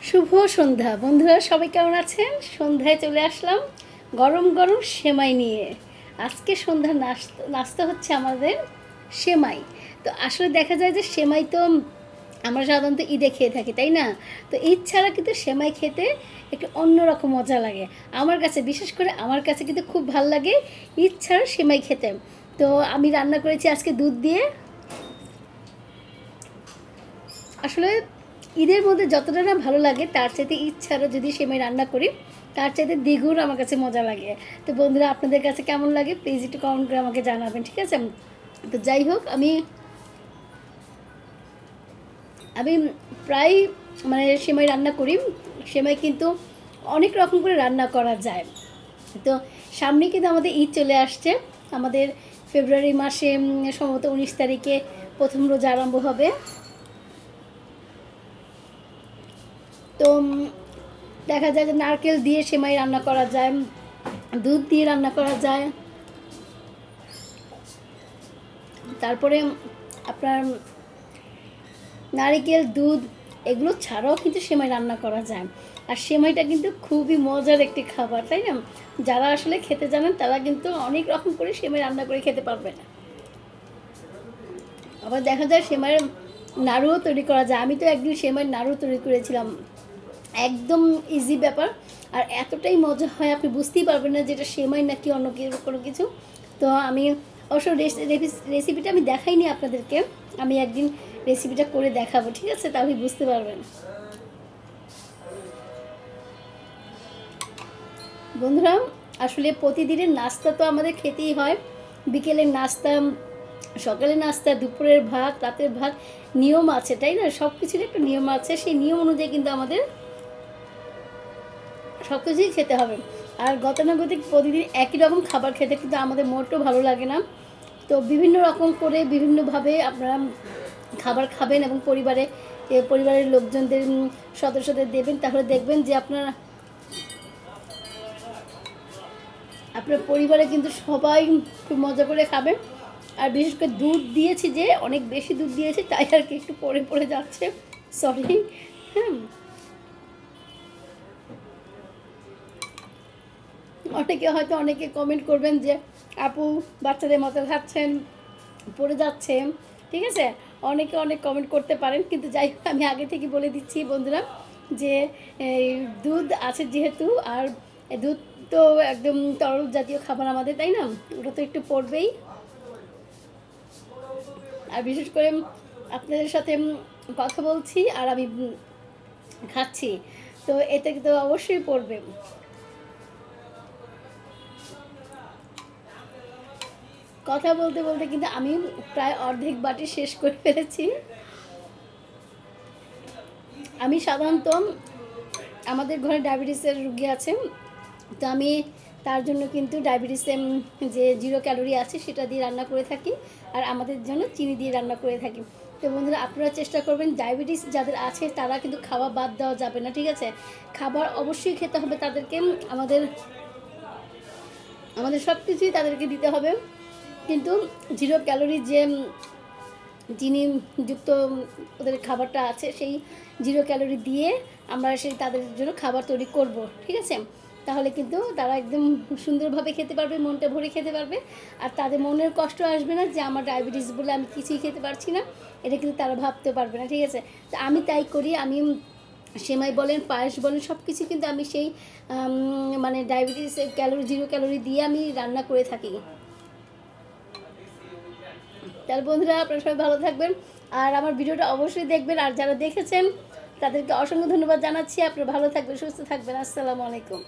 শুভ সন্ধ্যা বন্ধুরা, সবাই কেমন আছেন? সন্ধ্যায় চলে আসলাম গরম গরম সেমাই নিয়ে। আজকে সন্ধ্যার নাস্তা হচ্ছে আমাদের সেমাই। তো আসলে দেখা যায় যে সেমাই তো আমরা সাধারণত ঈদে খেয়ে থাকি, তাই না? তো ঈদ ছাড়া কিন্তু সেমাই খেতে একটু অন্যরকম মজা লাগে আমার কাছে, বিশেষ করে আমার কাছে কিন্তু খুব ভাল লাগে ঈদ ছাড়া সেমাই খেতে। তো আমি রান্না করেছি আজকে দুধ দিয়ে। আসলে ঈদের মধ্যে যতটা না ভালো লাগে তার চাইতে ঈদ ছাড়া যদি সেমাই রান্না করি তার চাইতে দ্বিগুণ আমার কাছে মজা লাগে। তো বন্ধুরা, আপনাদের কাছে কেমন লাগে প্লিজ একটু কমেন্ট করে আমাকে জানাবেন, ঠিক আছে? তো যাই হোক, আমি আমি প্রায় সেমাই রান্না করি। সেমাই কিন্তু অনেক রকম করে রান্না করা যায়। তো সামনে কিন্তু আমাদের ঈদ চলে আসছে। আমাদের ফেব্রুয়ারি মাসে সম্ভবত 19 তারিখে প্রথম রোজা আরম্ভ হবে। তো দেখা যায় যে নারকেল দিয়ে সেমাই রান্না করা যায়, দুধ দিয়ে রান্না করা যায়, তারপরে আপনার নারকেল দুধ এগুলো ছাড়াও কিন্তু সেমাই রান্না করা যায়। আর সেমাইটা কিন্তু খুবই মজার একটি খাবার, তাই না? যারা আসলে খেতে জানেন তারা কিন্তু অনেক রকম করে সেমাই রান্না করে খেতে পারবে না। আবার দেখা যায় সেমাইয়ের নাড়ুও তৈরি করা যায়। আমি তো একদিন সেমাইয়ের নাড়ু তৈরি করেছিলাম, একদম ইজি ব্যাপার। আর এতটাই মজা হয় আপনি বুঝতেই পারবেন না যে এটা সেমাই নাকি অন্য কোনো কিছু। তো আমি অবশ্য রেসিপিটা আমি দেখাইনি আপনাদেরকে, আমি একদিন রেসিপিটা করে দেখাবো, ঠিক আছে? তাহলে বুঝতে পারবেন। বন্ধুরা, আসলে প্রতিদিনের নাস্তা তো আমাদের খেতেই হয়। বিকেলের নাস্তা, সকালের নাস্তা, দুপুরের ভাত, রাতের ভাত, নিয়ম আছে, তাই না? সব কিছুর একটা নিয়ম আছে, সেই নিয়ম অনুযায়ী কিন্তু আমাদের সব কিছুই খেতে হবে। আর গতানুগতিক প্রতিদিন একই রকম খাবার খেতে কিন্তু আমাদের মোটেও ভালো লাগে না। তো বিভিন্ন রকম করে বিভিন্নভাবে আপনারা খাবার খাবেন এবং পরিবারের লোকজনদের সদস্যদের দেবেন, তাহলে দেখবেন যে আপনার পরিবারে কিন্তু সবাই খুব মজা করে খাবে। আর বিশেষ করে দুধ দিয়েছি, যে অনেক বেশি দুধ দিয়েছি তাই আর কি একটু পড়ে যাচ্ছে, সরি। হ্যাঁ, অনেকে কমেন্ট করবেন যে আপু বাচ্চাদের মতো খাচ্ছেন, পড়ে যাচ্ছে, ঠিক আছে? অনেকে অনেক কমেন্ট করতে পারেন, কিন্তু যাই হোক আমি আগে থেকে বলে দিচ্ছি বন্ধুরা যে দুধ আছে যেহেতু, আর দুধ তো একদম তরল জাতীয় খাবার আমাদের, তাই না? ওটা তো একটু পড়বেই। আর বিশেষ করে আপনাদের সাথে কথা বলছি আর আমি খাচ্ছি, তো এতে তো অবশ্যই পড়বে। কথা বলতে বলতে কিন্তু আমি প্রায় অর্ধেক বাটি শেষ করে ফেলেছি। আমি সাধারণত, আমাদের ঘরে ডায়াবেটিসের রুগী আছে, তো আমি তার জন্য কিন্তু ডায়াবেটিসের যে 0 ক্যালোরি আছে সেটা দিয়ে রান্না করে থাকি, আর আমাদের জন্য চিনি দিয়ে রান্না করে থাকি। তো বন্ধুরা, আপনারা চেষ্টা করবেন, ডায়াবেটিস যাদের আছে তারা কিন্তু খাওয়া বাদ দেওয়া যাবে না, ঠিক আছে? খাবার অবশ্যই খেতে হবে তাদেরকে, আমাদের সব কিছুই তাদেরকে দিতে হবে, কিন্তু 0 ক্যালোরি যে চিনিযুক্ত ওদের খাবারটা আছে সেই 0 ক্যালোরি দিয়ে আমরা তাদের জন্য খাবার তৈরি করব, ঠিক আছে? তাহলে কিন্তু তারা একদম সুন্দরভাবে খেতে পারবে, মনটা ভরে খেতে পারবে, আর তাদের মনের কষ্ট আসবে না যে আমার ডায়াবেটিস বলে আমি কিছুই খেতে পারছি না, এটা কিন্তু তারা ভাবতে পারবে না, ঠিক আছে? তো আমি তাই করি, আমি সেমাই বলেন, পায়েস বলেন, সব কিছু কিন্তু আমি সেই ডায়াবেটিস ক্যালোরি 0 ক্যালোরি দিয়ে আমি রান্না করে থাকি। তাহলে বন্ধুরা, আপনারা সবাই ভালো থাকবেন, আর আমার ভিডিওটা অবশ্যই দেখবেন, আর যারা দেখেছেন তাদেরকে অসংখ্য ধন্যবাদ জানাচ্ছি। আপনারা ভালো থাকবেন, সুস্থ থাকবেন। আসসালামু আলাইকুম।